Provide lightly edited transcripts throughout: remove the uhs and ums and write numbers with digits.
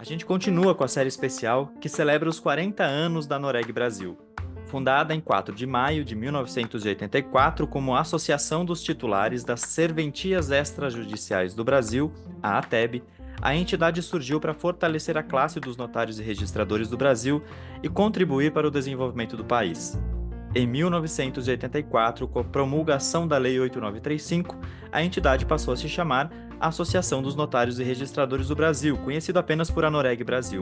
A gente continua com a série especial que celebra os 40 anos da Noreg Brasil. Fundada em 4 de maio de 1984 como Associação dos Titulares das Serventias Extrajudiciais do Brasil, a ATEB, a entidade surgiu para fortalecer a classe dos notários e registradores do Brasil e contribuir para o desenvolvimento do país. Em 1984, com a promulgação da Lei 8935, a entidade passou a se chamar Associação dos Notários e Registradores do Brasil, conhecido apenas por ANOREG Brasil,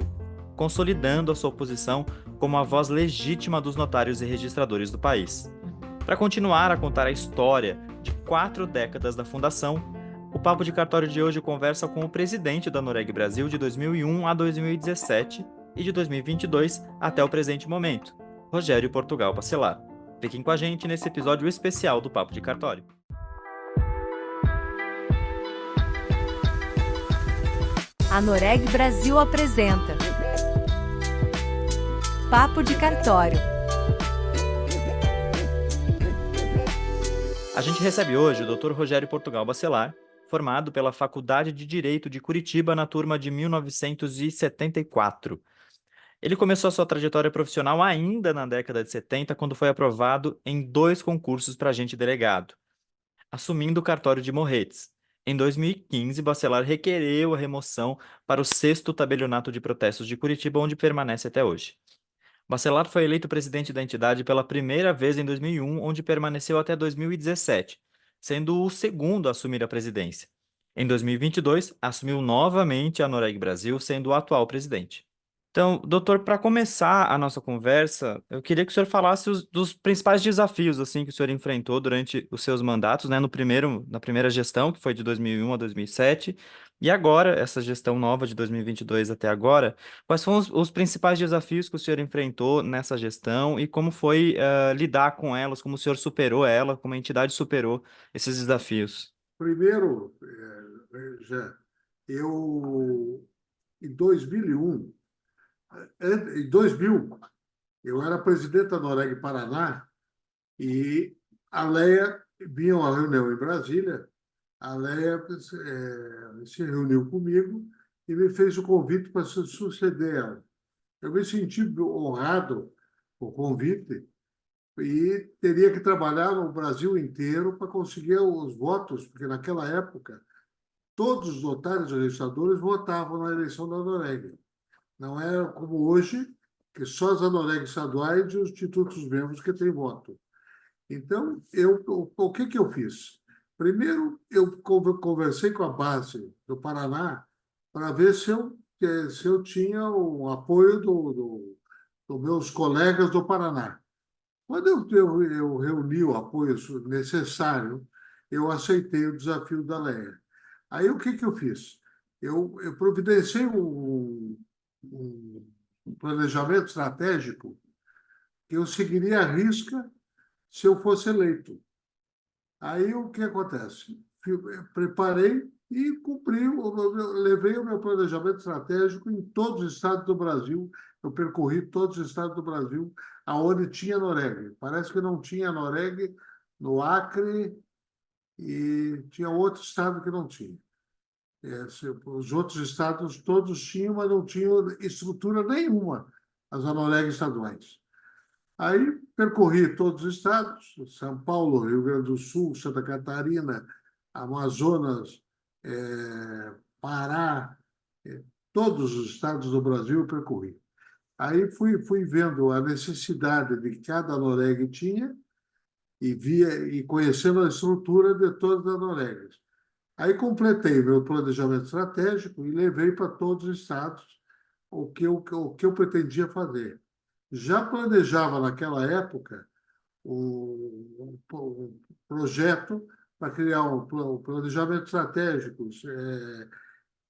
consolidando a sua posição como a voz legítima dos notários e registradores do país. Para continuar a contar a história de 4 décadas da fundação, o Papo de Cartório de hoje conversa com o presidente da ANOREG Brasil de 2001 a 2017 e de 2022 até o presente momento, Rogério Portugal Bacelar. Fiquem com a gente nesse episódio especial do Papo de Cartório. A ANOREG Brasil apresenta Papo de Cartório. A gente recebe hoje o Dr. Rogério Portugal Bacelar, formado pela Faculdade de Direito de Curitiba na turma de 1974. Ele começou a sua trajetória profissional ainda na década de 70, quando foi aprovado em 2 concursos para agente delegado, assumindo o cartório de Morretes. Em 2015, Bacelar requereu a remoção para o 6º Tabelionato de Protestos de Curitiba, onde permanece até hoje. Bacelar foi eleito presidente da entidade pela primeira vez em 2001, onde permaneceu até 2017, sendo o segundo a assumir a presidência. Em 2022, assumiu novamente a ANOREG Brasil, sendo o atual presidente. Então, doutor, para começar a nossa conversa, eu queria que o senhor falasse dos principais desafios assim que o senhor enfrentou durante os seus mandatos, né, na primeira gestão, que foi de 2001 a 2007, e agora, essa gestão nova de 2022 até agora, quais foram os principais desafios que o senhor enfrentou nessa gestão e como foi lidar com elas, como o senhor superou ela, como a entidade superou esses desafios? Primeiro, já, eu, em 2001, em 2000, eu era presidente da Noreg Paraná e a Leia vinha a uma reunião em Brasília. A Leia se reuniu comigo e me fez o convite para suceder ela. Eu me senti honrado com o convite e teria que trabalhar no Brasil inteiro para conseguir os votos, porque naquela época todos os notários e registradores votavam na eleição da Noreg. Não era como hoje, que só as Anoregs estaduais e os institutos membros que têm voto. Então, o que eu fiz? Primeiro, eu conversei com a base do Paraná para ver se eu tinha o apoio dos meus colegas do Paraná. Quando eu reuni o apoio necessário, eu aceitei o desafio da Leia. Aí, o que eu fiz? Eu providenciei um planejamento estratégico que eu seguiria à risca se eu fosse eleito. Aí, o que acontece? Preparei e cumpri, levei o meu planejamento estratégico em todos os estados do Brasil. Eu percorri todos os estados do Brasil aonde tinha Noreg. Parece que não tinha Noreg no Acre e tinha outro estado que não tinha. Os outros estados todos tinham, mas não tinham estrutura nenhuma, as Anoregs estaduais. Aí percorri todos os estados, São Paulo, Rio Grande do Sul, Santa Catarina, Amazonas, Pará, todos os estados do Brasil eu percorri. Aí fui vendo a necessidade de que cada Noreg tinha e conhecendo a estrutura de todas as Noregs. Aí completei meu planejamento estratégico e levei para todos os estados o que eu pretendia fazer. Já planejava naquela época um projeto para criar um planejamento estratégico,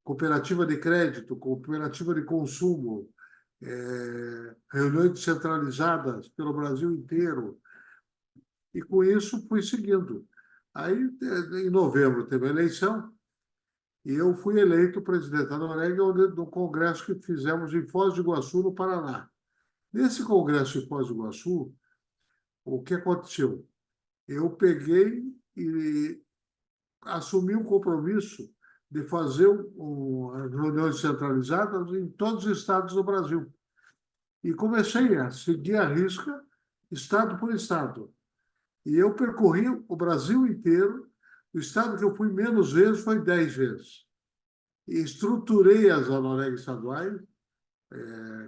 cooperativa de crédito, cooperativa de consumo, reuniões descentralizadas pelo Brasil inteiro. E com isso fui seguindo. Aí, em novembro, teve a eleição e eu fui eleito presidente da Noreg no congresso que fizemos em Foz do Iguaçu, no Paraná. Nesse congresso em Foz do Iguaçu, o que aconteceu? Eu peguei e assumi um compromisso de fazer as reuniões centralizadas em todos os estados do Brasil. E comecei a seguir à risca, estado por estado. E eu percorri o Brasil inteiro. O estado que eu fui menos vezes foi 10 vezes. E estruturei as ANOREG estaduais,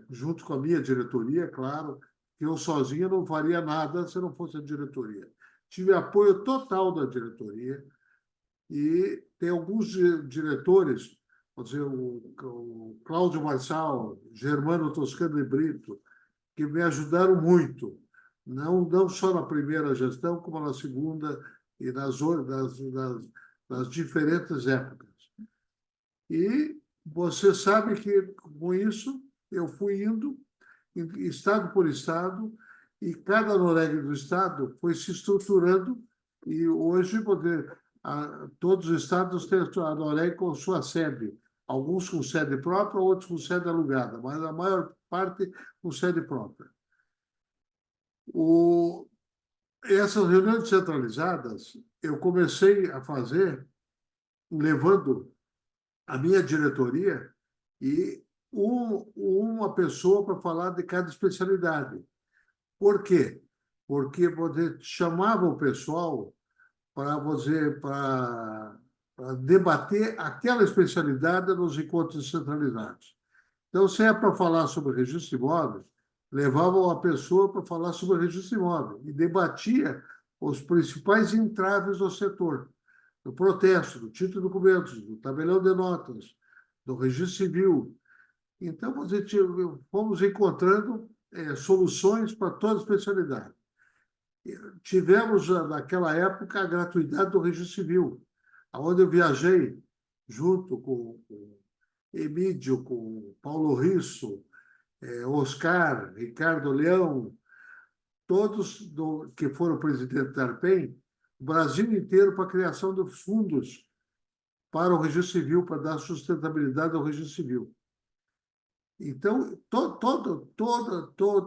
junto com a minha diretoria, claro, que eu sozinho não faria nada se não fosse a diretoria. Tive apoio total da diretoria e tem alguns diretores, vou dizer, o Cláudio Marçal, Germano Toscano de Brito, que me ajudaram muito, não só na primeira gestão, como na segunda e nas diferentes épocas. E você sabe que, com isso, eu fui indo estado por estado, e cada NOREG do estado foi se estruturando, e hoje todos os estados têm a NOREG com sua sede, alguns com sede própria, outros com sede alugada, mas a maior parte com sede própria. Essas reuniões centralizadas eu comecei a fazer levando a minha diretoria e uma pessoa para falar de cada especialidade. Por quê? Porque você chamava o pessoal para debater aquela especialidade nos encontros centralizados. Então, se é para falar sobre registro de imóveis, levavam a pessoa para falar sobre registro de imóveis e debatia os principais entraves do setor, do protesto, do título de documentos, do tabelião de notas, do registro civil. Então, fomos encontrando soluções para toda a especialidade. Tivemos, naquela época, a gratuidade do registro civil, onde eu viajei junto com Emídio, com Paulo Risso, Oscar, Ricardo Leão, todos que foram presidente da ARPEM, o Brasil inteiro para a criação de fundos para o registro civil, para dar sustentabilidade ao registro civil. Então,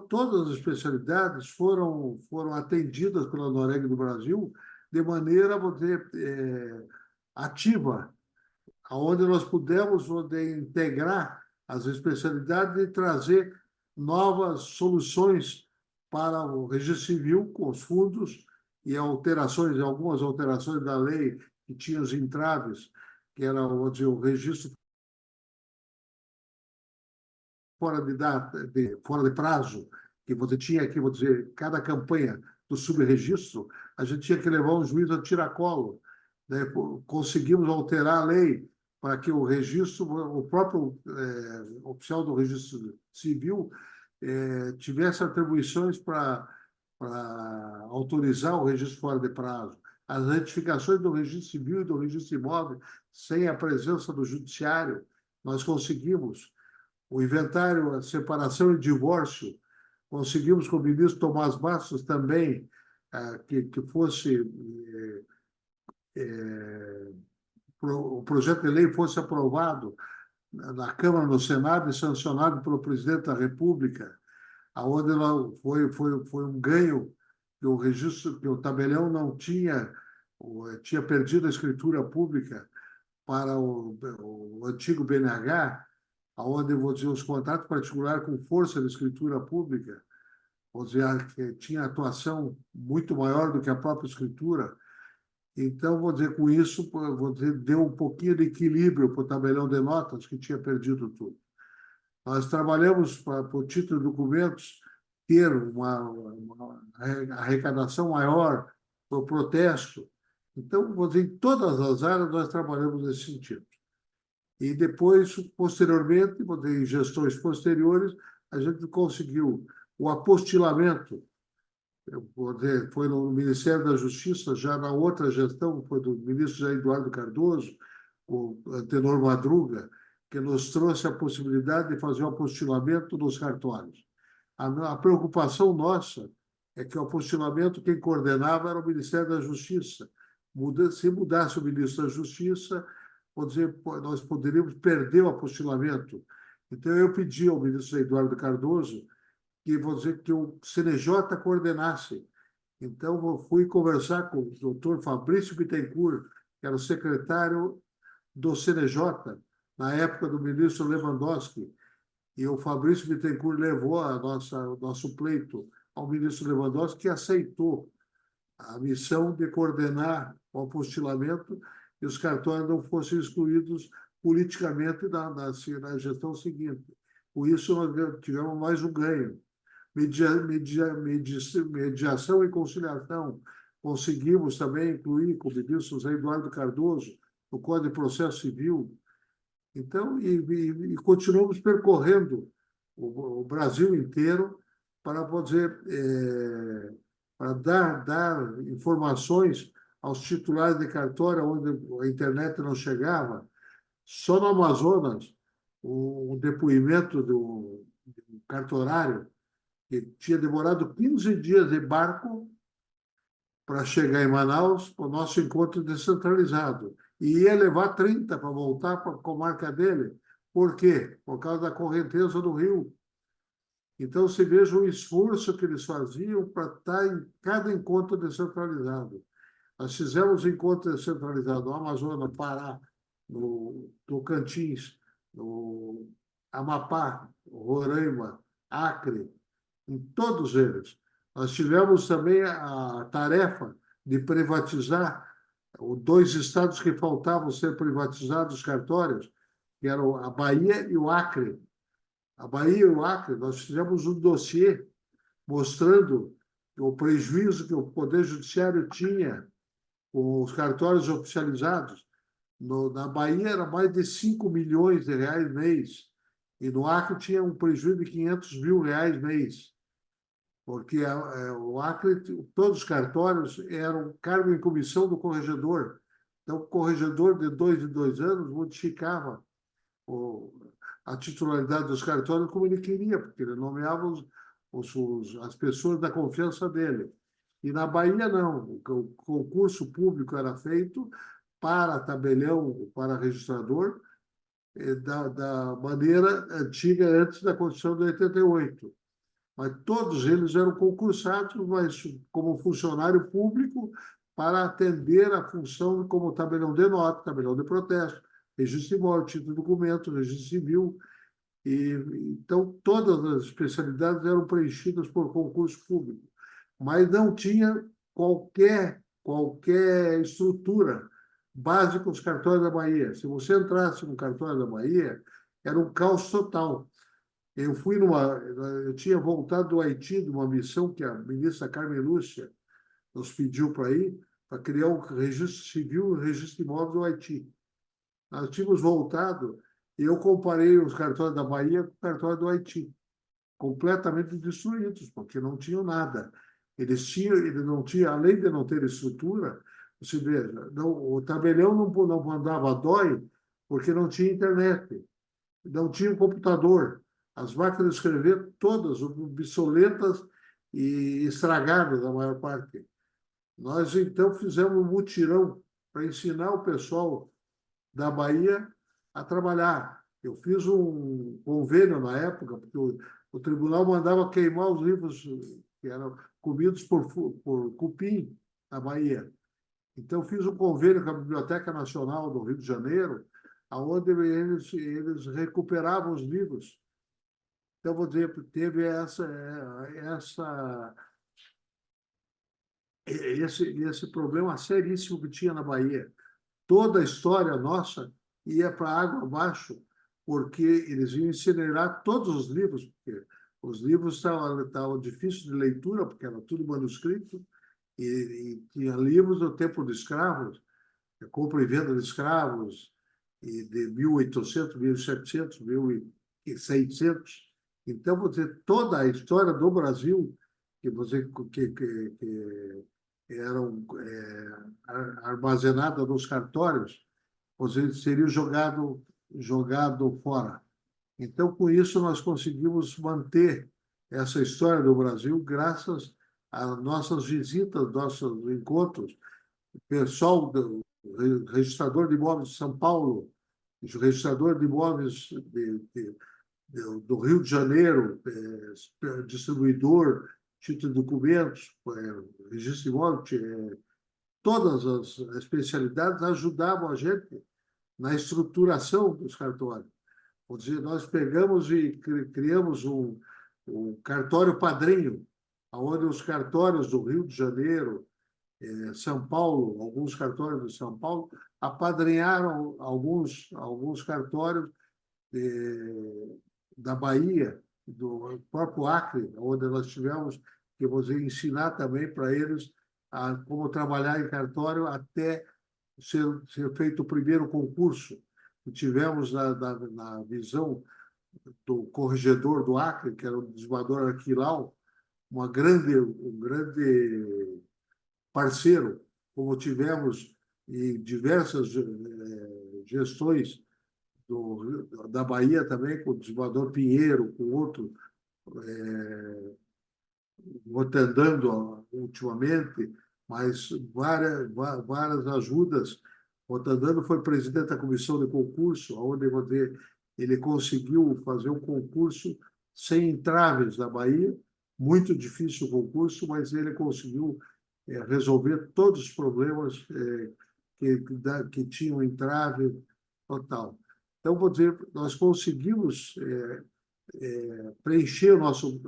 todas as especialidades foram atendidas pela NOREG do Brasil de maneira ativa, onde nós pudemos integrar as especialidades e trazer novas soluções para o registro civil com os fundos e algumas alterações da lei que tinham os entraves, que era o registro fora de data, fora de prazo, que você tinha que, cada campanha do subregistro, a gente tinha que levar um juiz a tiracolo. Né? Conseguimos alterar a lei para que o registro, o próprio oficial do registro civil tivesse atribuições para autorizar o registro fora de prazo. As retificações do registro civil e do registro imóvel, sem a presença do judiciário, nós conseguimos. O inventário, a separação e divórcio, conseguimos com o ministro Tomás Bastos também que fosse o projeto de lei fosse aprovado na Câmara, no Senado, e sancionado pelo presidente da República, aonde foi um ganho que o registro, que o tabelião não tinha perdido a escritura pública para o antigo BNH, onde os contratos particulares com força de escritura pública, que tinha atuação muito maior do que a própria escritura. Então, com isso, deu um pouquinho de equilíbrio para o tabelião de notas, que tinha perdido tudo. Nós trabalhamos para o título de documentos ter uma arrecadação maior para o protesto. Então, em todas as áreas nós trabalhamos nesse sentido. E depois, posteriormente, em gestões posteriores, a gente conseguiu o apostilamento. Foi no Ministério da Justiça, já na outra gestão, foi do ministro Jair Eduardo Cardoso, o Antenor Madruga, que nos trouxe a possibilidade de fazer o apostilamento dos cartórios. A preocupação nossa é que o apostilamento, quem coordenava era o Ministério da Justiça. Se mudasse o ministro da Justiça, nós poderíamos perder o apostilamento. Então, eu pedi ao ministro Eduardo Cardoso que o CNJ coordenasse. Então, eu fui conversar com o doutor Fabrício Bittencourt, que era o secretário do CNJ, na época do ministro Lewandowski, e o Fabrício Bittencourt levou o nosso pleito ao ministro Lewandowski, que aceitou a missão de coordenar o apostilamento e os cartórios não fossem excluídos politicamente na gestão seguinte. Com isso, nós tivemos mais um ganho. Mediação e conciliação. Conseguimos também incluir, como disse o Zé Eduardo Cardoso, no Código de Processo Civil. Então, continuamos percorrendo o Brasil inteiro para poder para dar informações aos titulares de cartório onde a internet não chegava. Só no Amazonas, o depoimento do cartorário, que tinha demorado 15 dias de barco para chegar em Manaus, para o nosso encontro descentralizado. E ia levar 30 para voltar para a comarca dele. Por quê? Por causa da correnteza do rio. Então, se veja o esforço que eles faziam para estar em cada encontro descentralizado. Nós fizemos encontro descentralizado no Amazonas, Pará, no Tocantins, no Amapá, Roraima, Acre, em todos eles. Nós tivemos também a tarefa de privatizar os 2 estados que faltavam ser privatizados, os cartórios, que eram a Bahia e o Acre. A Bahia e o Acre, nós fizemos um dossiê mostrando o prejuízo que o Poder Judiciário tinha com os cartórios oficializados. Na Bahia era mais de 5 milhões de reais mês, e no Acre tinha um prejuízo de 500 mil reais mês, porque o Acre, todos os cartórios eram cargo em comissão do corregedor. Então, o corregedor de 2 em 2 anos modificava a titularidade dos cartórios como ele queria, porque ele nomeava as pessoas da confiança dele. E na Bahia, não. O concurso público era feito para tabelião, para registrador, da maneira antiga, antes da Constituição de 88. Mas todos eles eram concursados, mas como funcionário público, para atender a função como tabelião de nota, tabelião de protesto, registro imóvel, título de documento, registro civil. Então, todas as especialidades eram preenchidas por concurso público, mas não tinha qualquer estrutura básica os cartórios da Bahia. Se você entrasse no cartório da Bahia, era um caos total. Eu tinha voltado do Haiti, de uma missão que a ministra Carmen Lúcia nos pediu para ir, para criar um registro civil e um registro imóvel do Haiti. Nós tínhamos voltado e eu comparei os cartórios da Bahia com o cartório do Haiti, completamente destruídos, porque não tinham nada. Eles não tinham, além de não ter estrutura, você veja, o tabelião não mandava DOI porque não tinha internet, não tinha computador. As máquinas de escrever, todas obsoletas e estragadas, a maior parte. Nós, então, fizemos um mutirão para ensinar o pessoal da Bahia a trabalhar. Eu fiz um convênio na época, porque o tribunal mandava queimar os livros que eram comidos por cupim na Bahia. Então, fiz um convênio com a Biblioteca Nacional do Rio de Janeiro, onde eles recuperavam os livros. Então, vou dizer, teve esse problema seríssimo que tinha na Bahia. Toda a história nossa ia para a água abaixo, porque eles iam incinerar todos os livros, porque os livros estavam difíceis de leitura, porque era tudo manuscrito, e tinha livros do tempo de escravos, compra e venda de escravos, e de 1800, 1700, 1600. Então, você, toda a história do Brasil, que eram armazenada nos cartórios, você seria jogado fora. Então, com isso, nós conseguimos manter essa história do Brasil graças às nossas visitas, nossos encontros. O pessoal do registrador de imóveis de São Paulo, o registrador de imóveis do Rio de Janeiro, distribuidor, título de documentos, registro de imóveis, todas as especialidades ajudavam a gente na estruturação dos cartórios. Ou seja, nós pegamos e criamos um cartório padrinho, onde os cartórios do Rio de Janeiro, São Paulo, alguns cartórios de São Paulo, apadrinharam alguns cartórios da Bahia, do próprio Acre, onde nós tivemos que você ensinar também para eles como trabalhar em cartório até ser feito o primeiro concurso. E tivemos na visão do corregedor do Acre, que era o desembargador Arquilau, um grande parceiro, como tivemos em diversas gestões da Bahia também, com o desembargador Pinheiro, com outro, Rotandando ultimamente, mas várias ajudas. Rotandando foi presidente da comissão de concurso, onde ele conseguiu fazer um concurso sem entraves na Bahia, muito difícil o concurso, mas ele conseguiu resolver todos os problemas que tinham entrave total. Então, vou dizer, nós conseguimos preencher o nosso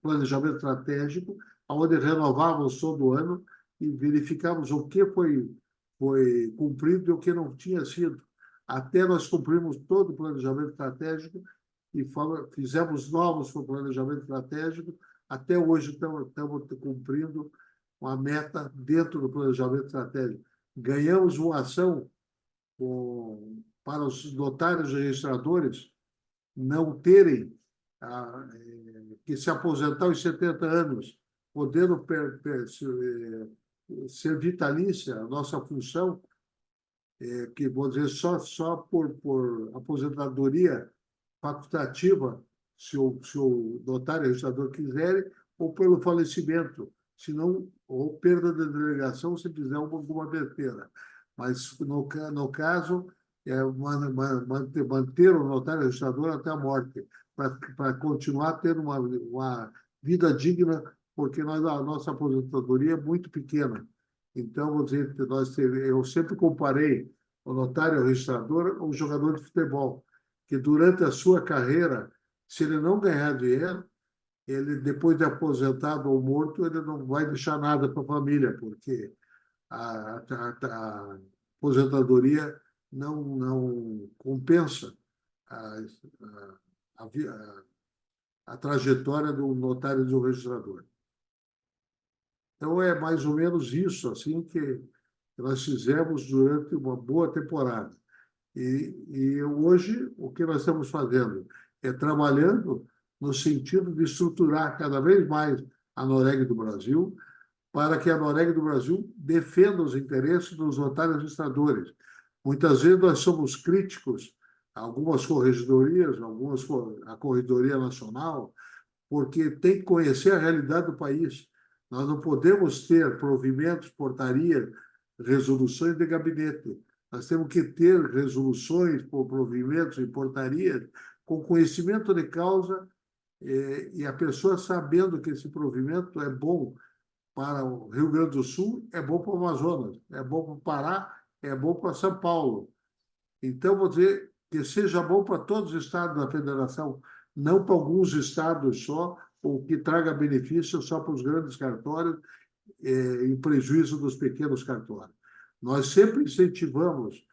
planejamento estratégico, onde renovávamos todo ano e verificávamos o que foi cumprido e o que não tinha sido. Até nós cumprimos todo o planejamento estratégico e fizemos novos para o planejamento estratégico. Até hoje estamos cumprindo uma meta dentro do planejamento estratégico. Ganhamos uma ação para os notários e registradores não terem que se aposentar aos 70 anos, podendo ser vitalícia a nossa função, que, vou dizer, só por aposentadoria facultativa, se o notário e registrador quiserem, ou pelo falecimento, senão, ou perda de delegação, se fizer alguma besteira. Mas, no caso, manter o notário registrador até a morte, para continuar tendo uma vida digna, porque a nossa aposentadoria é muito pequena. Então, vou dizer, eu sempre comparei o notário registrador ao jogador de futebol, que durante a sua carreira, se ele não ganhar dinheiro, ele, depois de aposentado ou morto, ele não vai deixar nada para a família, porque a aposentadoria não compensa a trajetória do notário e do registrador. Então, é mais ou menos isso assim que nós fizemos durante uma boa temporada. E hoje, o que nós estamos fazendo é trabalhando no sentido de estruturar cada vez mais a Noreg do Brasil, para que a Noreg do Brasil defenda os interesses dos notários registradores. Muitas vezes nós somos críticos a algumas corregedorias, a Corregedoria Nacional, porque tem que conhecer a realidade do país. Nós não podemos ter provimentos, portarias, resoluções de gabinete. Nós temos que ter resoluções, provimentos e portarias com conhecimento de causa e a pessoa sabendo que esse provimento é bom para o Rio Grande do Sul, é bom para o Amazonas, é bom para o Pará, é bom para São Paulo. Então, vou dizer que seja bom para todos os estados da federação, não para alguns estados só, ou que traga benefício só para os grandes cartórios, em prejuízo dos pequenos cartórios. Nós sempre incentivamos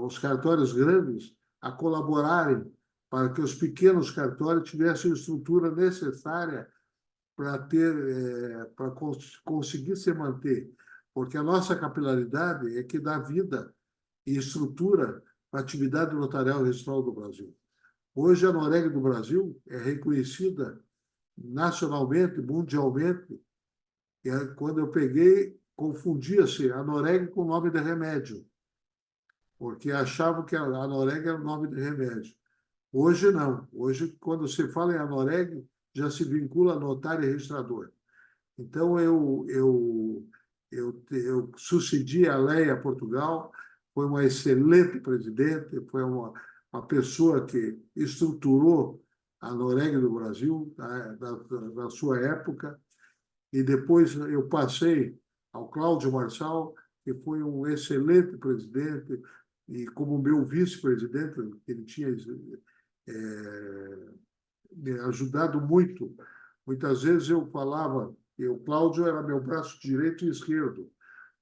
os cartórios grandes a colaborarem para que os pequenos cartórios tivessem a estrutura necessária para conseguir se manter, porque a nossa capilaridade é que dá vida e estrutura para a atividade notarial registral do Brasil. Hoje, a Noreg do Brasil é reconhecida nacionalmente, mundialmente. E quando eu peguei, confundia-se a Noreg com o nome de remédio, porque achavam que a Noreg era o nome de remédio. Hoje, não. Hoje, quando se fala em Anoreg, já se vincula a notário e registrador. Então, eu sucedi a Leia Portugal, foi uma excelente presidente, foi uma pessoa que estruturou a Noreg do Brasil, na sua época, e depois eu passei ao Cláudio Marçal, que foi um excelente presidente, e como meu vice-presidente, ele tinha me ajudado muito. Muitas vezes eu falava, o Cláudio era meu braço direito e esquerdo.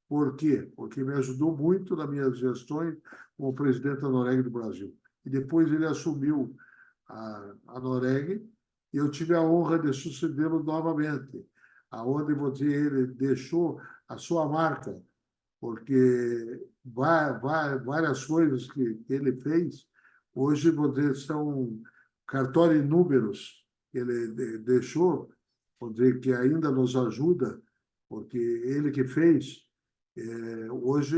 Por quê? Porque me ajudou muito nas minhas gestões como presidente da Noreg do Brasil. E depois ele assumiu a Noreg e eu tive a honra de sucedê-lo novamente, aonde ele deixou a sua marca, porque várias coisas que ele fez, hoje são cartório em números que ele deixou, que ainda nos ajuda, porque ele que fez. Hoje,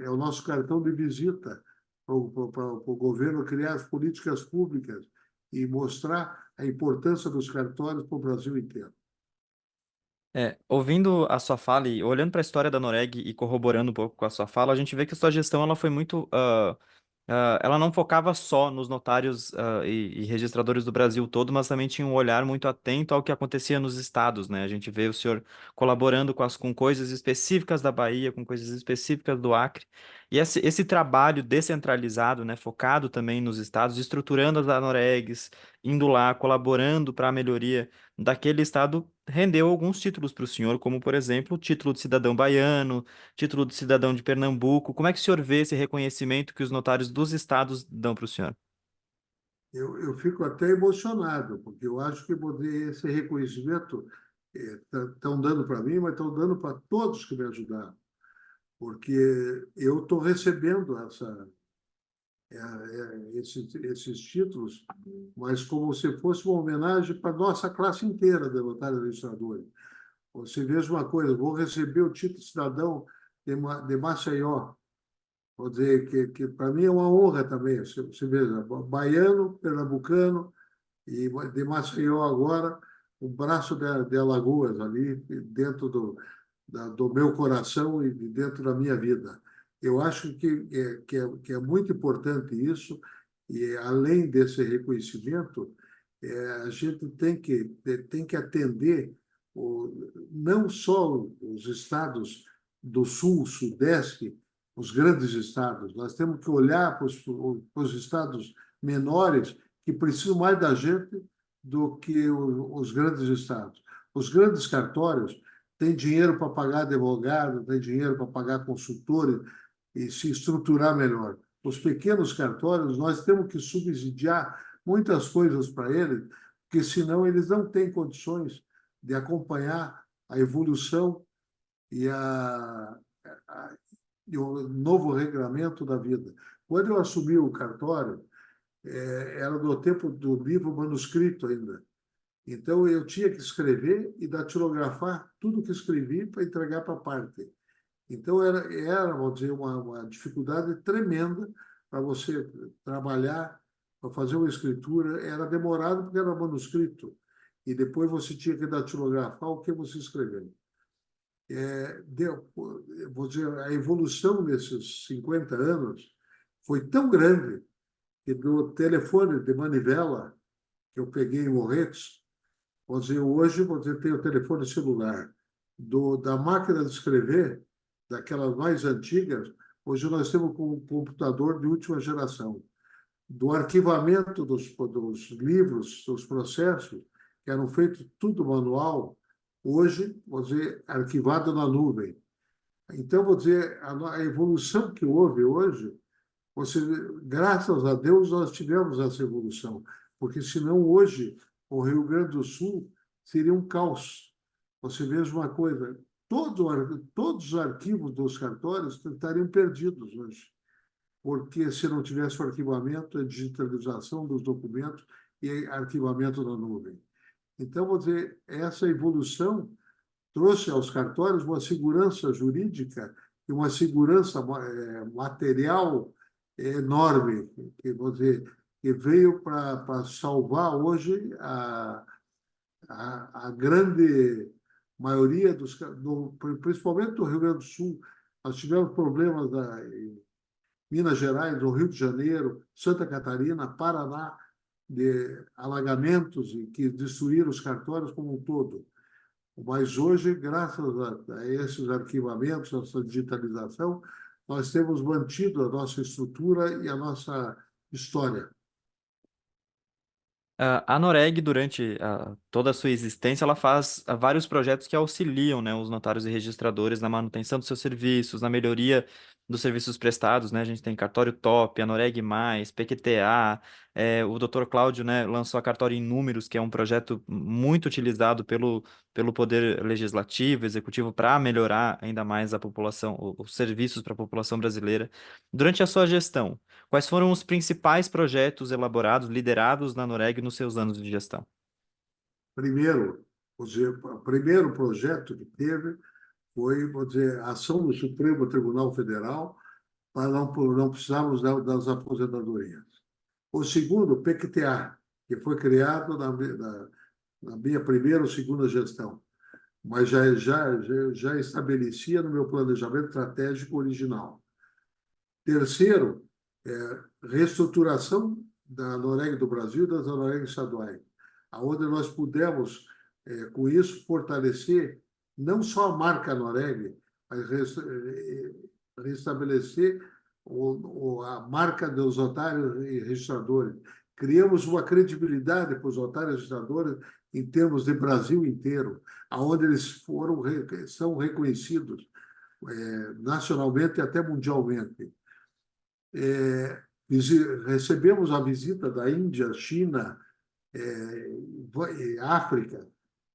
é o nosso cartão de visita para o governo criar as políticas públicas e mostrar a importância dos cartórios para o Brasil inteiro. Ouvindo a sua fala e olhando para a história da Noreg e corroborando um pouco com a sua fala, a gente vê que a sua gestão ela foi muito ela não focava só nos notários e registradores do Brasil todo, mas também tinha um olhar muito atento ao que acontecia nos estados, né? A gente vê o senhor colaborando com coisas específicas da Bahia, com coisas específicas do Acre. E esse trabalho descentralizado, né, focado também nos estados, estruturando as Noregs, indo lá, colaborando para a melhoria daquele estado, rendeu alguns títulos para o senhor, como, por exemplo, o título de cidadão baiano, título de cidadão de Pernambuco. Como é que o senhor vê esse reconhecimento que os notários dos estados dão para o senhor? Eu fico até emocionado, porque eu acho que esse reconhecimento estão dando para mim, mas estão dando para todos que me ajudaram, porque eu estou recebendo esses títulos, mas como se fosse uma homenagem para a nossa classe inteira de notários e registradores. Você veja uma coisa, vou receber o título de cidadão de Maceió, vou dizer que para mim é uma honra também. Você veja, baiano, pernambucano e de Maceió agora, o braço de Alagoas ali dentro do meu coração e dentro da minha vida. Eu acho que é muito importante isso, e além desse reconhecimento, a gente tem que atender não só os estados do sul, sudeste, os grandes estados, nós temos que olhar para os estados menores que precisam mais da gente do que os grandes estados. Os grandes cartórios têm dinheiro para pagar advogado, têm dinheiro para pagar consultores e se estruturar melhor. Os pequenos cartórios, nós temos que subsidiar muitas coisas para eles, porque senão eles não têm condições de acompanhar a evolução e o novo regramento da vida. Quando eu assumi o cartório, era do tempo do livro manuscrito ainda. Então, eu tinha que escrever e datilografar tudo que escrevi para entregar para a parte. Então, vamos dizer, uma dificuldade tremenda para você trabalhar, para fazer uma escritura. Era demorado porque era manuscrito. E depois você tinha que datilografar o que você escreveu. Vou dizer, a evolução nesses 50 anos foi tão grande que do telefone de manivela que eu peguei em Morretes, vou dizer, hoje você tem o telefone celular. Da máquina de escrever, daquelas mais antigas, hoje nós temos um computador de última geração. Do arquivamento dos livros, dos processos, que eram feitos tudo manual, hoje, vou dizer, arquivado na nuvem. Então, vou dizer, a evolução que houve hoje, graças a Deus, nós tivemos essa evolução, porque senão hoje o Rio Grande do Sul seria um caos. Você veja uma coisa, todos os arquivos dos cartórios estariam perdidos hoje, porque se não tivesse o arquivamento, a digitalização dos documentos e arquivamento na nuvem. Então, vou dizer, essa evolução trouxe aos cartórios uma segurança jurídica e uma segurança material enorme, que, vou dizer, que veio para salvar hoje a grande maioria principalmente do Rio Grande do Sul. Nós tivemos problemas em Minas Gerais, no Rio de Janeiro, Santa Catarina, Paraná, de alagamentos e que destruíram os cartórios como um todo. Mas hoje, graças a esses arquivamentos, a essa digitalização, nós temos mantido a nossa estrutura e a nossa história. A Noreg, durante toda a sua existência, ela faz vários projetos que auxiliam, né, os notários e registradores na manutenção dos seus serviços, na melhoria dos serviços prestados, né? A gente tem Cartório Top, a Noreg Mais, PQTA, o Dr. Cláudio, né, lançou a Cartório em Números, que é um projeto muito utilizado pelo Poder Legislativo, Executivo, para melhorar ainda mais a população, os serviços para a população brasileira. Durante a sua gestão, quais foram os principais projetos elaborados, liderados na Noreg nos seus anos de gestão? Primeiro, o primeiro projeto que teve foi, vou dizer, a ação do Supremo Tribunal Federal para não precisarmos das aposentadorias. O segundo, o PQTA, que foi criado na minha primeira ou segunda gestão, mas já estabelecia no meu planejamento estratégico original. Terceiro, reestruturação da Noreg do Brasil e das Noreg estaduais, onde nós pudemos, com isso, fortalecer não só a marca Noreg, mas restabelecer a marca dos otários e registradores. Criamos uma credibilidade para os otários e registradores em termos de Brasil inteiro, aonde eles são reconhecidos nacionalmente e até mundialmente. Recebemos a visita da Índia, China, África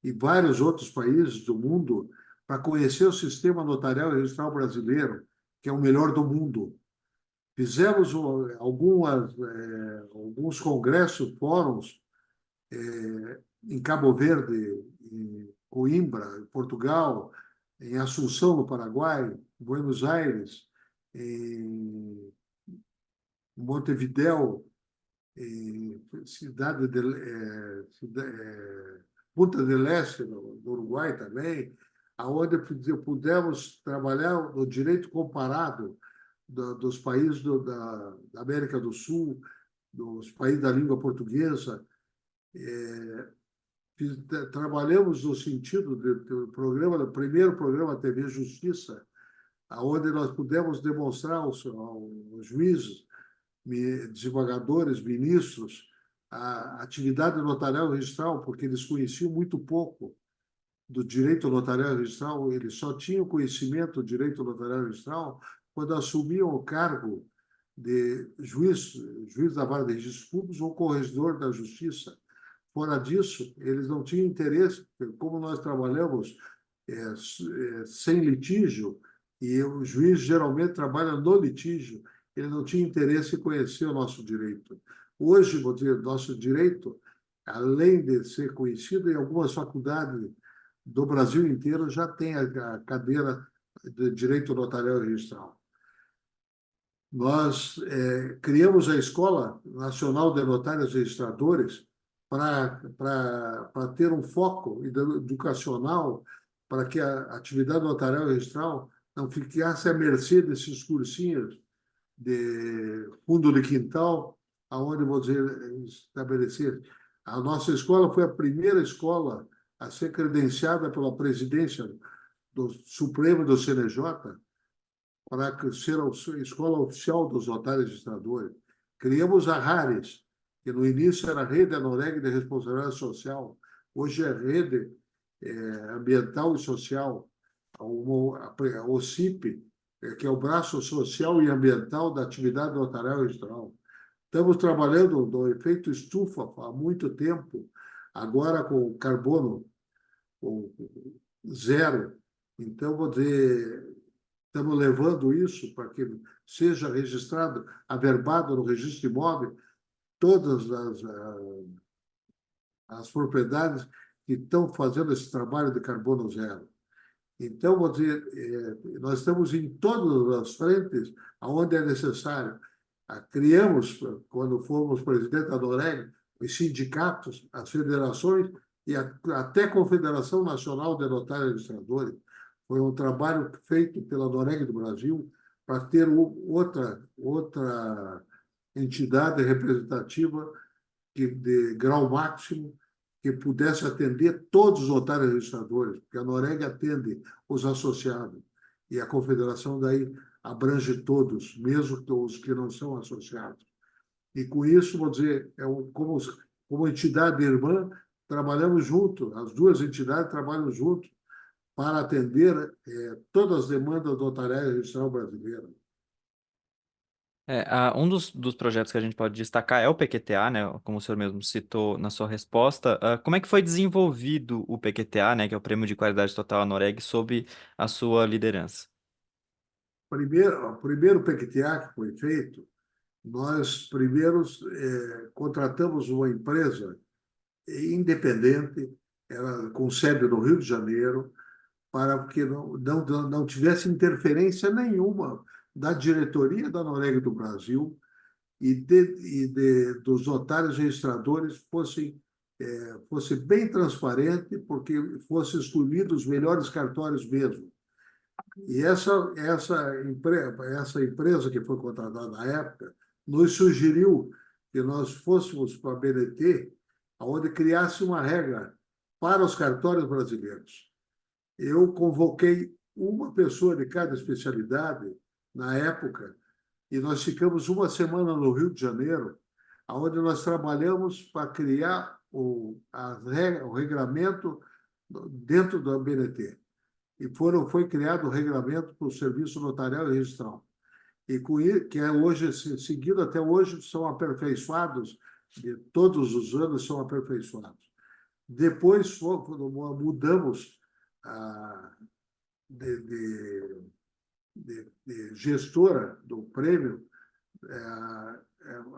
e vários outros países do mundo para conhecer o sistema notarial e registral brasileiro, que é o melhor do mundo. Fizemos alguns congressos, fóruns em Cabo Verde, em Coimbra, em Portugal, em Assunção, no Paraguai, em Buenos Aires, em Montevidéu, em Punta del Este, no Uruguai também, aonde pudemos trabalhar no direito comparado dos países da América do Sul, dos países da língua portuguesa. Trabalhamos no sentido do primeiro programa TV Justiça, aonde nós pudemos demonstrar aos juízes, desembargadores, ministros, a atividade notarial e registral, porque eles conheciam muito pouco do direito notarial e registral, eles só tinham conhecimento do direito notarial e registral quando assumiam o cargo de juiz da vara de registros públicos ou corregedor da justiça. Fora disso, eles não tinham interesse, como nós trabalhamos sem litígio, e o juiz geralmente trabalha no litígio, ele não tinha interesse em conhecer o nosso direito. Hoje, vou dizer, nosso direito, além de ser conhecido, em algumas faculdades do Brasil inteiro já tem a cadeira de Direito Notarial e Registral. Nós criamos a Escola Nacional de Notários e Registradores para ter um foco educacional para que a atividade notarial e registral não ficasse à mercê desses cursinhos de fundo de quintal, aonde vou dizer, estabelecer. A nossa escola foi a primeira escola a ser credenciada pela presidência do Supremo e do CNJ para ser a escola oficial dos notários e registradores. Criamos a RARES, que no início era a Rede Noreg de Responsabilidade Social, hoje é Rede Ambiental e Social, a OCIP, que é o braço social e ambiental da atividade notarial e registral. Estamos trabalhando no efeito estufa há muito tempo, agora com carbono zero. Então, vou dizer, estamos levando isso para que seja registrado, averbado no registro de imóvel, todas as propriedades que estão fazendo esse trabalho de carbono zero. Então, vou dizer, nós estamos em todas as frentes onde é necessário. Criamos, quando fomos presidente da Noreg, os sindicatos, as federações e até a Confederação Nacional de Notários e Registradores. Foi um trabalho feito pela Noreg do Brasil para ter outra entidade representativa de grau máximo que pudesse atender todos os notários e registradores, porque a Noreg atende os associados e a Confederação daí abrange todos, mesmo os que não são associados. E com isso, vou dizer, como entidade irmã, trabalhamos junto, as duas entidades trabalham junto para atender todas as demandas do notariado registral brasileiro. Um dos projetos que a gente pode destacar é o PQTA, né? Como o senhor mesmo citou na sua resposta. Como é que foi desenvolvido o PQTA, né? Que é o Prêmio de Qualidade Total Anoreg, sob a sua liderança? O primeiro PQTA que foi feito, nós primeiros contratamos uma empresa independente, ela com sede no Rio de Janeiro, para que não tivesse interferência nenhuma da diretoria da Noreg do Brasil dos notários registradores fosse bem transparente, porque fossem escolhidos os melhores cartórios mesmo. E essa empresa que foi contratada na época nos sugeriu que nós fôssemos para a BNT, onde criasse uma regra para os cartórios brasileiros. Eu convoquei uma pessoa de cada especialidade na época e nós ficamos uma semana no Rio de Janeiro, onde nós trabalhamos para criar o regramento dentro da BNT. E foi criado o regramento para o Serviço Notarial e Registral. E que é hoje, seguido até hoje, são aperfeiçoados, e todos os anos são aperfeiçoados. Depois mudamos de gestora do prêmio,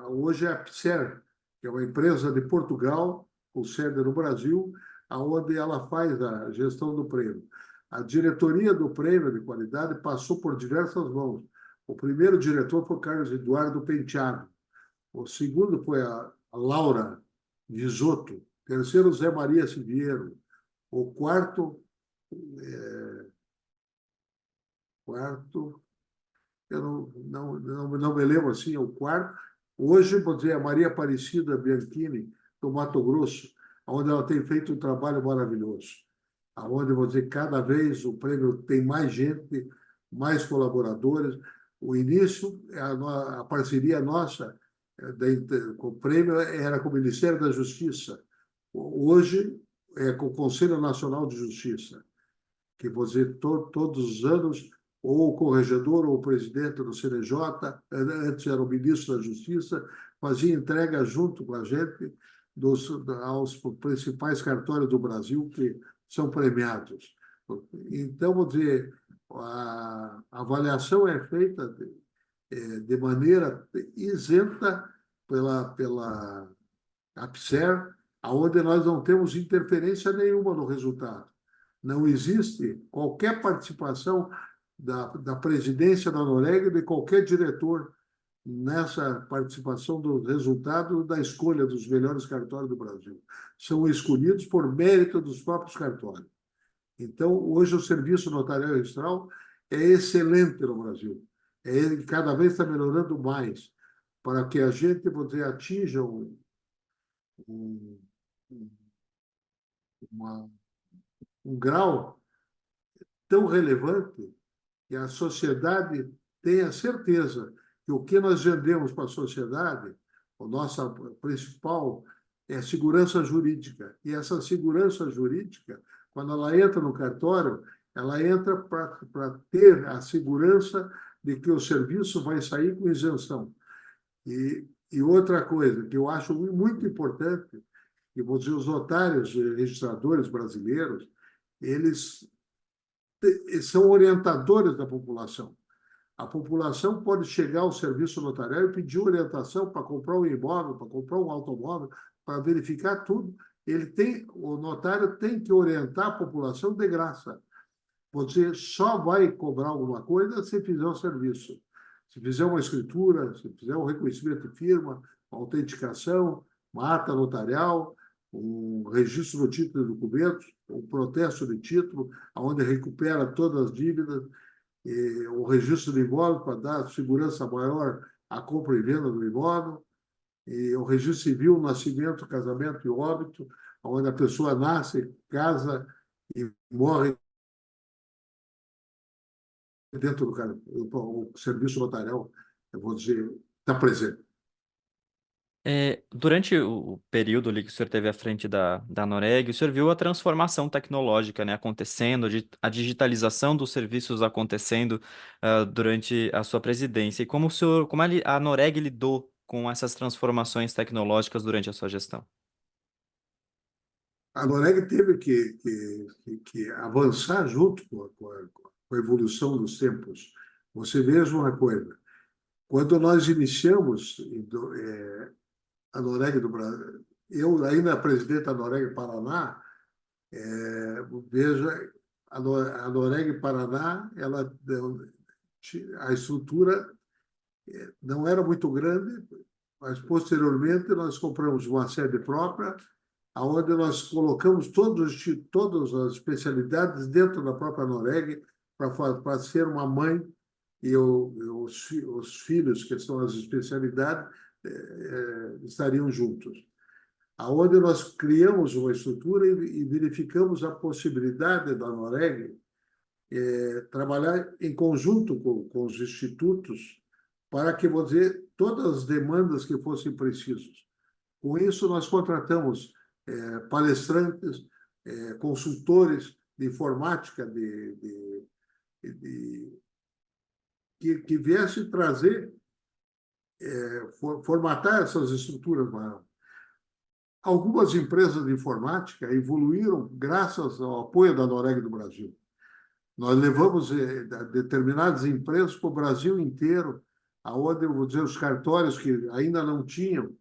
hoje é a PSER, que é uma empresa de Portugal, com sede no Brasil, onde ela faz a gestão do prêmio. A diretoria do prêmio de qualidade passou por diversas mãos. O primeiro diretor foi Carlos Eduardo Penteado. O segundo foi a Laura Visotto. O terceiro, Zé Maria Siviero. O quarto, eu não me lembro assim, o quarto. Hoje, vou dizer, a Maria Aparecida Bianchini, do Mato Grosso, onde ela tem feito um trabalho maravilhoso. Onde, vou dizer, cada vez o prêmio tem mais gente, mais colaboradores. O início, a parceria nossa com o prêmio era com o Ministério da Justiça. Hoje é com o Conselho Nacional de Justiça, que, vou dizer, todos os anos, ou o corregedor ou o presidente do CNJ, antes era o ministro da Justiça, fazia entrega junto com a gente aos principais cartórios do Brasil que são premiados. Então, vou dizer, a avaliação é feita de maneira isenta pela APSER, onde nós não temos interferência nenhuma no resultado. Não existe qualquer participação da presidência da Noreg, de qualquer diretor, nessa participação do resultado da escolha dos melhores cartórios do Brasil. São escolhidos por mérito dos próprios cartórios. Então, hoje o serviço notarial registral é excelente no Brasil. Ele cada vez está melhorando mais, para que a gente, vou dizer, atinja um grau tão relevante que a sociedade tenha certeza que o que nós vendemos para a sociedade, a nossa principal, é segurança jurídica. E essa segurança jurídica, quando ela entra no cartório, ela entra para ter a segurança de que o serviço vai sair com isenção. E outra coisa que eu acho muito importante, que vou dizer, os notários registradores brasileiros, eles são orientadores da população. A população pode chegar ao serviço notarial e pedir orientação para comprar um imóvel, para comprar um automóvel, para verificar tudo. O notário tem que orientar a população de graça. Você só vai cobrar alguma coisa se fizer o serviço. Se fizer uma escritura, se fizer um reconhecimento de firma, uma autenticação, uma ata notarial, um registro do título e documentos, um protesto de título, onde recupera todas as dívidas, o registro do imóvel para dar segurança maior à compra e venda do imóvel, e o registro civil, nascimento, casamento e óbito, onde a pessoa nasce, casa e morre dentro o serviço notarial, eu vou dizer, está presente. Durante o período ali que o senhor teve à frente da Noreg, o senhor viu a transformação tecnológica, né, acontecendo, a digitalização dos serviços acontecendo, durante a sua presidência. E como a Noreg lidou com essas transformações tecnológicas durante a sua gestão? A Noreg teve que avançar junto com a evolução dos tempos. Você veja uma coisa, quando nós iniciamos a Noreg do Brasil, eu ainda presidente da Noreg Paraná, veja, a Noreg Paraná, a estrutura não era muito grande, mas posteriormente nós compramos uma sede própria, onde nós colocamos todas as especialidades dentro da própria Noreg para ser uma mãe e os filhos, que são as especialidades, estariam juntos. Aonde nós criamos uma estrutura e verificamos a possibilidade da Noreg trabalhar em conjunto com os institutos para que, vou dizer, todas as demandas que fossem precisas. Com isso, nós contratamos palestrantes, consultores de informática que viessem trazer, formatar essas estruturas. Algumas empresas de informática evoluíram graças ao apoio da Noreg do Brasil. Nós levamos determinadas empresas para o Brasil inteiro, aonde, eu vou dizer, os cartórios que ainda não tinham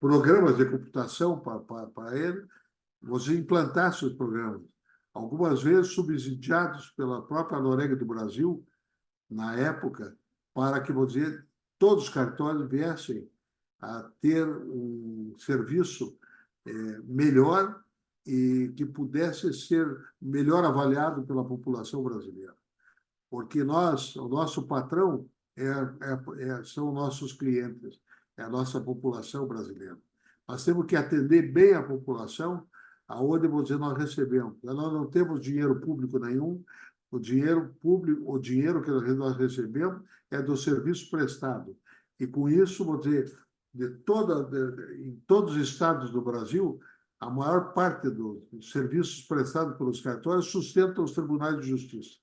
programas de computação para ele, você implantasse os programas. Algumas vezes subsidiados pela própria Noreg do Brasil, na época, para que, vou dizer, todos os cartórios viessem a ter um serviço melhor e que pudesse ser melhor avaliado pela população brasileira. Porque o nosso patrão são nossos clientes, é a nossa população brasileira. Nós temos que atender bem a população, aonde, vou dizer, nós recebemos. Nós não temos dinheiro público nenhum, o dinheiro que nós recebemos é do serviço prestado. E com isso, vou dizer, em todos os estados do Brasil, a maior parte dos serviços prestados pelos cartórios sustenta os tribunais de justiça,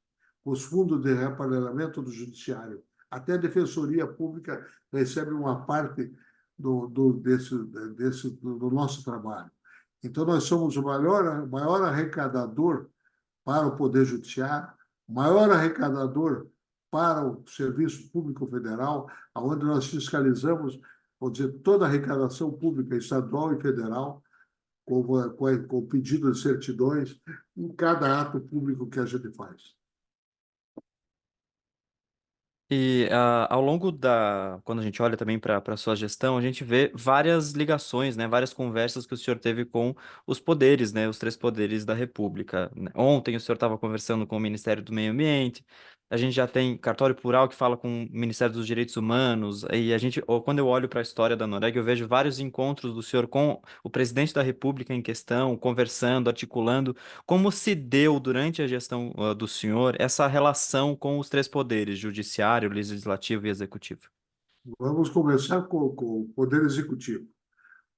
os fundos de reparelhamento do judiciário. Até a Defensoria Pública recebe uma parte do nosso trabalho. Então, nós somos o maior arrecadador para o Poder Judiciário, maior arrecadador para o Serviço Público Federal, onde nós fiscalizamos, vou dizer, toda a arrecadação pública estadual e federal, com pedido de certidões em cada ato público que a gente faz. E ao longo quando a gente olha também para a sua gestão, a gente vê várias ligações, né, várias conversas que o senhor teve com os poderes, né, os três poderes da República, né? Ontem o senhor estava conversando com o Ministério do Meio Ambiente, a gente já tem cartório plural que fala com o Ministério dos Direitos Humanos, e quando eu olho para a história da Noreg, eu vejo vários encontros do senhor com o presidente da República em questão, conversando, articulando. Como se deu durante a gestão do senhor essa relação com os três poderes, judiciário, legislativo e executivo? Vamos começar com o Poder Executivo.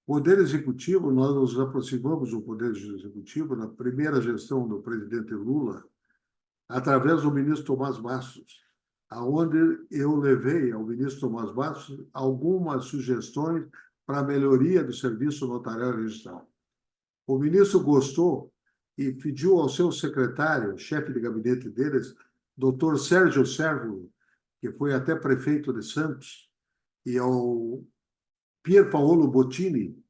O Poder Executivo, nós nos aproximamos do Poder Executivo na primeira gestão do presidente Lula, através do ministro Tomás Bastos, aonde eu levei ao ministro Tomás Bastos algumas sugestões para a melhoria do serviço notarial registral. O ministro gostou e pediu ao seu secretário, chefe de gabinete deles, doutor Sérgio Sérvulo, que foi até prefeito de Santos, e ao Pier Paolo Bottini,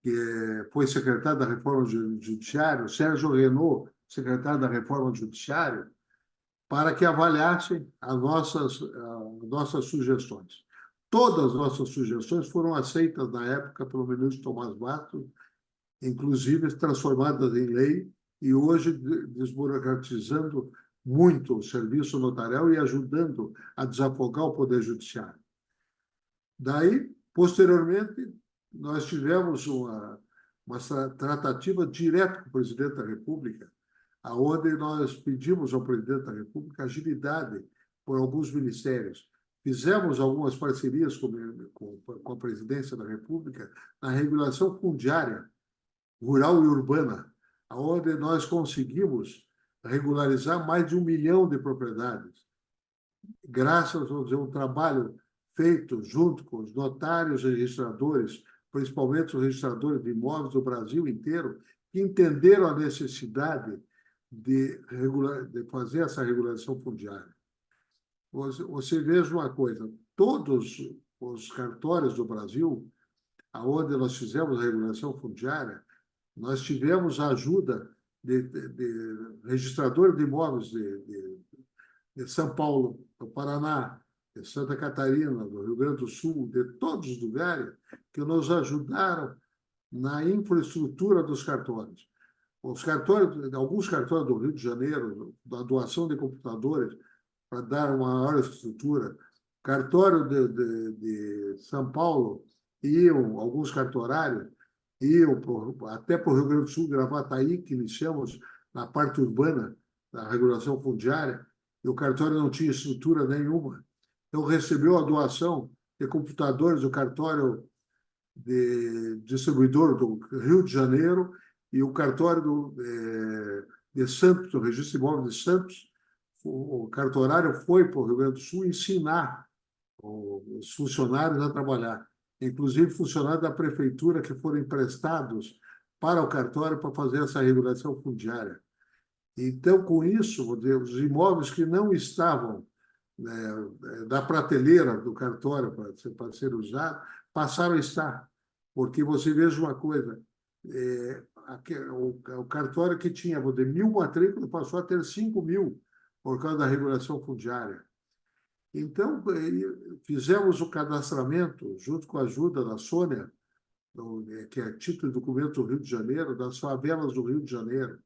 que foi secretário da Reforma Judiciária, Sérgio Renault, secretário da Reforma Judiciária, para que avaliassem as nossas sugestões. Todas as nossas sugestões foram aceitas na época pelo ministro Tomás Bastos, inclusive transformadas em lei, e hoje desburocratizando muito o serviço notarial e ajudando a desafogar o Poder Judiciário. Daí, posteriormente, nós tivemos uma tratativa direta com o presidente da República, aonde nós pedimos ao presidente da República agilidade por alguns ministérios. Fizemos algumas parcerias com a presidência da República na regulação fundiária, rural e urbana, onde nós conseguimos regularizar mais de 1 milhão de propriedades, graças a um trabalho feito junto com os notários e registradores, principalmente os registradores de imóveis do Brasil inteiro, que entenderam a necessidade de fazer essa regulação fundiária. Você veja uma coisa, todos os cartórios do Brasil, aonde nós fizemos a regulação fundiária, nós tivemos a ajuda de registradores de imóveis de São Paulo, do Paraná, de Santa Catarina, do Rio Grande do Sul, de todos os lugares que nos ajudaram na infraestrutura dos cartórios. Alguns cartórios do Rio de Janeiro, da doação de computadores para dar uma maior estrutura, cartório de São Paulo iam, alguns cartorários iam até para o Rio Grande do Sul, Gravataí, que iniciamos na parte urbana da regulação fundiária, e o cartório não tinha estrutura nenhuma. Então, recebeu a doação de computadores do cartório distribuidor do Rio de Janeiro e o cartório de Santos, do Registro Imóvel de Santos. O cartorário foi para o Rio Grande do Sul ensinar os funcionários a trabalhar, inclusive funcionários da prefeitura que foram emprestados para o cartório para fazer essa regulação fundiária. Então, com isso, vou dizer, os imóveis que não estavam da prateleira do cartório para ser usado, passaram a estar. Porque você veja uma coisa, o cartório que tinha, vou dizer, 1.000 matrículas passou a ter 5.000 por causa da regulação fundiária. Então, fizemos o cadastramento, junto com a ajuda da Sônia, que é título de documento do Rio de Janeiro, das favelas do Rio de Janeiro.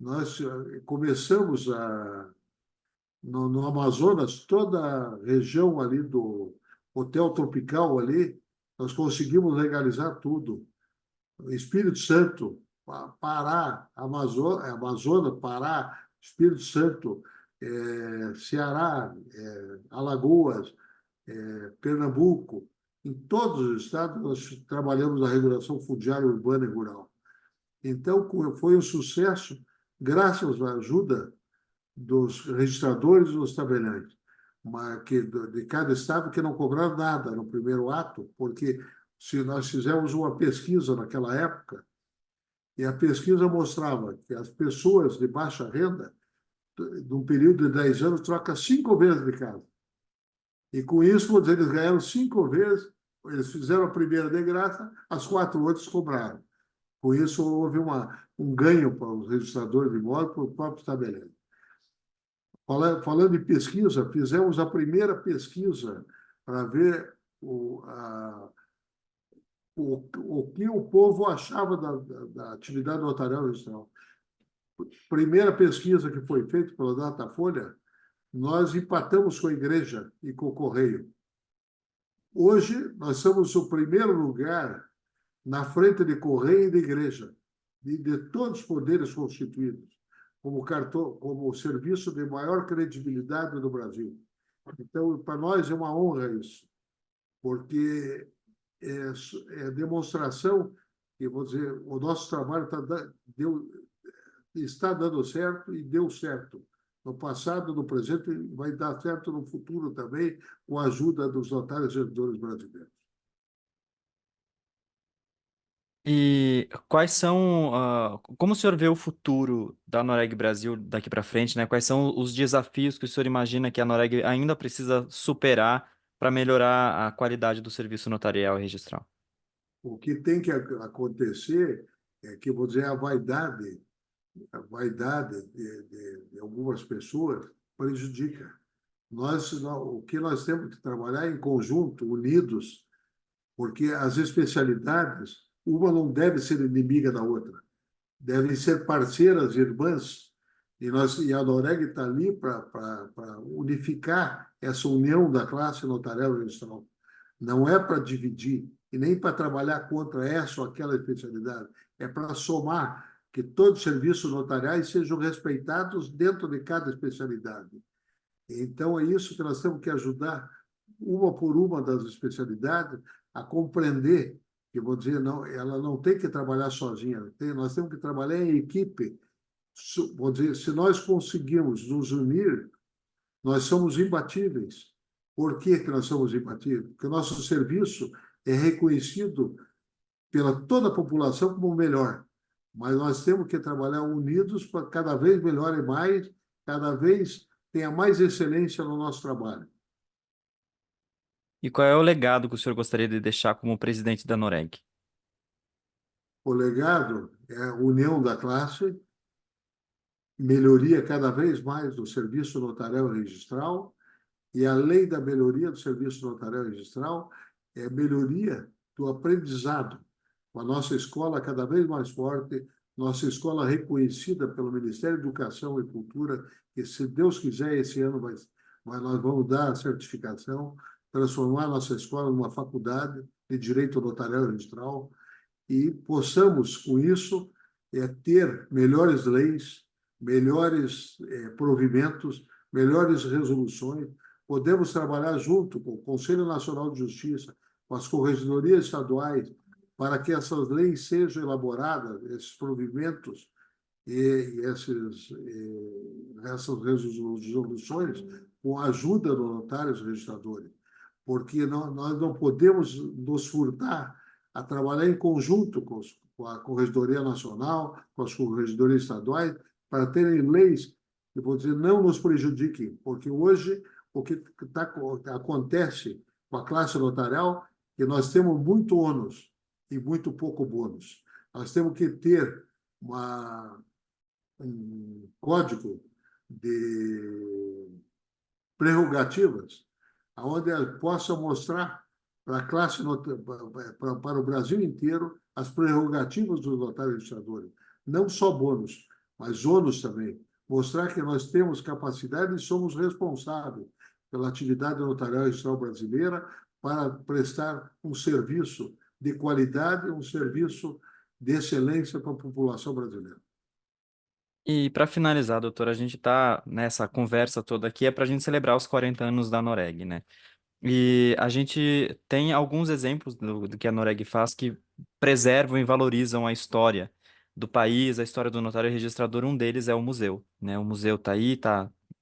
Nós começamos no Amazonas, toda a região ali do Hotel Tropical ali, nós conseguimos legalizar tudo. Espírito Santo, Pará, Amazonas, Pará, Espírito Santo, Ceará, Alagoas, Pernambuco, em todos os estados nós trabalhamos a regulação fundiária urbana e rural. Então, foi um sucesso graças à ajuda dos registradores e dos tabeliães, de cada estado, que não cobraram nada no primeiro ato, porque se nós fizemos uma pesquisa naquela época, e a pesquisa mostrava que as pessoas de baixa renda, num período de 10 anos, trocam 5 vezes de casa. E com isso, eles ganharam 5 vezes, eles fizeram a primeira de graça, as 4 outras cobraram. Com isso, houve um ganho para os registradores de imóveis, para o próprio tabelião. Falando em pesquisa, fizemos a primeira pesquisa para ver o que o povo achava da atividade notarial registral. Primeira pesquisa que foi feita pela Datafolha, nós empatamos com a igreja e com o Correio. Hoje, nós somos o primeiro lugar na frente de Correio e de igreja, de todos os poderes constituídos, como serviço de maior credibilidade do Brasil. Então, para nós é uma honra isso, porque é demonstração que, vou dizer, o nosso trabalho está dando certo e deu certo no passado, no presente, e vai dar certo no futuro também, com a ajuda dos notários e servidores brasileiros. E quais são, como o senhor vê o futuro da Noreg Brasil daqui para frente, né? Quais são os desafios que o senhor imagina que a Noreg ainda precisa superar para melhorar a qualidade do serviço notarial e registral? O que tem que acontecer é que, vou dizer, a vaidade de algumas pessoas prejudica. O que nós temos que trabalhar em conjunto, unidos, porque as especialidades, uma não deve ser inimiga da outra, devem ser parceiras, irmãs, e a Noreg está ali para unificar essa união da classe notarial e registral. Não é para dividir, e nem para trabalhar contra essa ou aquela especialidade, é para somar, que todos os serviços notariais sejam respeitados dentro de cada especialidade. Então, é isso que nós temos que ajudar, uma por uma das especialidades, a compreender que, vou dizer, não, ela não tem que trabalhar sozinha, nós temos que trabalhar em equipe. Vou dizer, se nós conseguirmos nos unir, nós somos imbatíveis. Por que que nós somos imbatíveis? Porque o nosso serviço é reconhecido pela toda a população como o melhor. Mas nós temos que trabalhar unidos para cada vez melhor e mais, cada vez tenha mais excelência no nosso trabalho. E qual é o legado que o senhor gostaria de deixar como presidente da Noreg? O legado é a união da classe, melhoria cada vez mais do serviço notarial e registral, e além da melhoria do serviço notarial e registral, é a melhoria do aprendizado, com a nossa escola cada vez mais forte, nossa escola reconhecida pelo Ministério da Educação e Cultura, que, se Deus quiser, esse ano nós vamos dar a certificação, transformar a nossa escola numa faculdade de Direito Notarial e Registral, e possamos, com isso, ter melhores leis, melhores provimentos, melhores resoluções. Podemos trabalhar junto com o Conselho Nacional de Justiça, com as corregedorias estaduais, para que essas leis sejam elaboradas, esses provimentos e essas resoluções, com a ajuda dos notários e registradores, porque nós não podemos nos furtar a trabalhar em conjunto com a Corregedoria Nacional, com as corregedorias estaduais, para terem leis que, vou dizer, não nos prejudiquem, porque hoje o que acontece com a classe notarial é que nós temos muito ônus e muito pouco bônus. Nós temos que ter um código de prerrogativas onde possa mostrar para a classe, para o Brasil inteiro, as prerrogativas dos notários e registradores. Não só bônus, mas ônus também. Mostrar que nós temos capacidade e somos responsáveis pela atividade notarial e registral brasileira para prestar um serviço de qualidade, um serviço de excelência para a população brasileira. E para finalizar, doutor, a gente está nessa conversa toda aqui, é para a gente celebrar os 40 anos da Noreg, né? E a gente tem alguns exemplos do que a Noreg faz que preservam e valorizam a história do país, a história do notário registrador. Um deles é o museu, né? O museu está aí,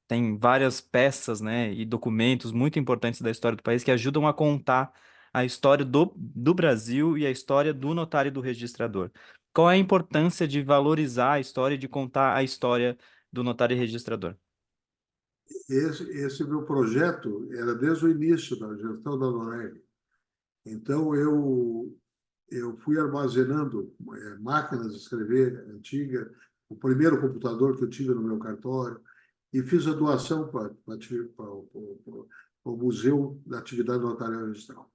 tem várias peças, né, e documentos muito importantes da história do país que ajudam a contar a história do Brasil e a história do notário e do registrador. Qual é a importância de valorizar a história e de contar a história do notário e registrador? Esse meu projeto era desde o início da gestão da Noreg. Então, eu fui armazenando máquinas de escrever antiga, o primeiro computador que eu tive no meu cartório, e fiz a doação para o Museu da Atividade Notarial e Registral.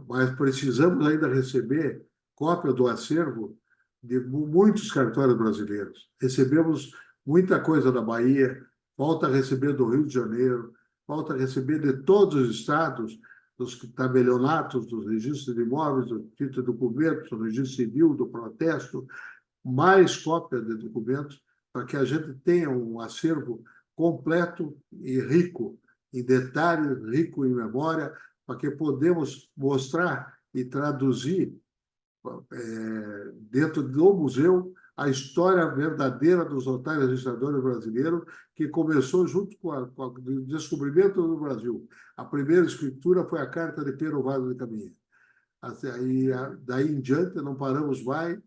Mas precisamos ainda receber cópia do acervo de muitos cartórios brasileiros. Recebemos muita coisa da Bahia, falta receber do Rio de Janeiro, falta receber de todos os estados, dos tabelionatos, dos registros de imóveis, do título de documentos, do registro civil, do protesto, mais cópias de documentos, para que a gente tenha um acervo completo e rico em detalhes, rico em memória, para que podemos mostrar e traduzir dentro do museu a história verdadeira dos notários e registradores brasileiros, que começou junto com o descobrimento do Brasil. A primeira escritura foi a Carta de Pero Vaz de Caminha. Daí em diante, não paramos mais.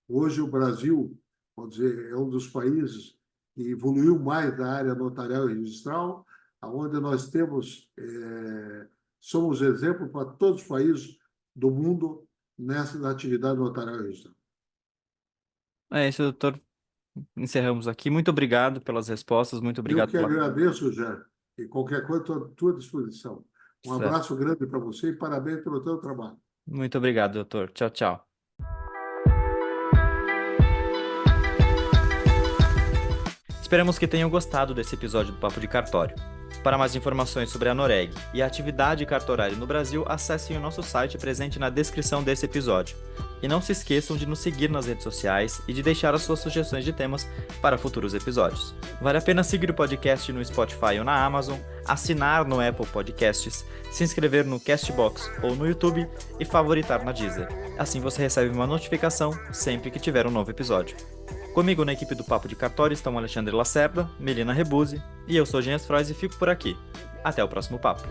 Hoje, o Brasil, vamos dizer, é um dos países que evoluiu mais na área notarial e registral, onde nós somos exemplo para todos os países do mundo nessa atividade notarial e registral. É isso, doutor. Encerramos aqui. Muito obrigado pelas respostas, muito Eu obrigado que agradeço, Jé, e qualquer coisa estou à tua disposição. Um Certo. abraço grande para você e parabéns pelo teu trabalho. Muito obrigado, doutor. Tchau, tchau. Esperamos que tenham gostado desse episódio do Papo de Cartório. Para mais informações sobre a Noreg e a atividade cartorária no Brasil, acessem o nosso site presente na descrição desse episódio. E não se esqueçam de nos seguir nas redes sociais e de deixar as suas sugestões de temas para futuros episódios. Vale a pena seguir o podcast no Spotify ou na Amazon, assinar no Apple Podcasts, se inscrever no Castbox ou no YouTube e favoritar na Deezer. Assim você recebe uma notificação sempre que tiver um novo episódio. Comigo na equipe do Papo de Cartório estão Alexandre Lacerda, Melina Rebuzzi e eu sou Genias Frois e fico por aqui. Até o próximo papo.